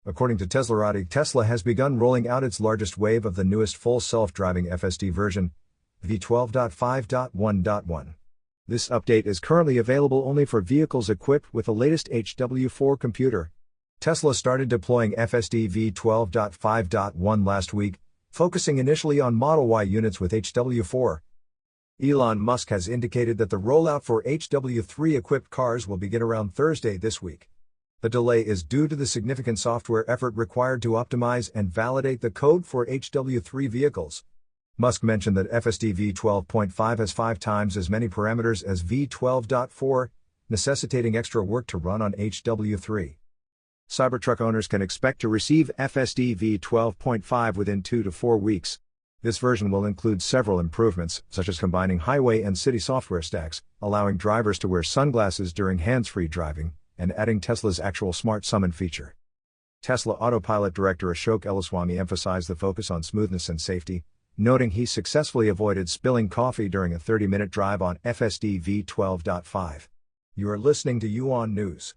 According to Teslarati, Tesla has begun rolling out its largest wave of the newest full self-driving FSD version, v12.5.1.1. This update is currently available only for vehicles equipped with the latest HW3 computer. Tesla started deploying FSD v12.5.1 last week, focusing initially on Model Y units with HW3. Elon Musk has indicated that the rollout for HW3 equipped cars will begin around Thursday this week. The delay is due to the significant software effort required to optimize and validate the code for HW3 vehicles. Musk mentioned that FSD v12.5 has 5 times as many parameters as v12.4, necessitating extra work to run on HW3. Cybertruck owners can expect to receive FSD v12.5 within 2 to 4 weeks. This version will include several improvements, such as combining highway and city software stacks, allowing drivers to wear sunglasses during hands-free driving, and adding Tesla's actual smart summon feature. Tesla Autopilot Director Ashok Elluswamy emphasized the focus on smoothness and safety, noting he successfully avoided spilling coffee during a 30-minute drive on FSD v12.5. You are listening to Yuan News.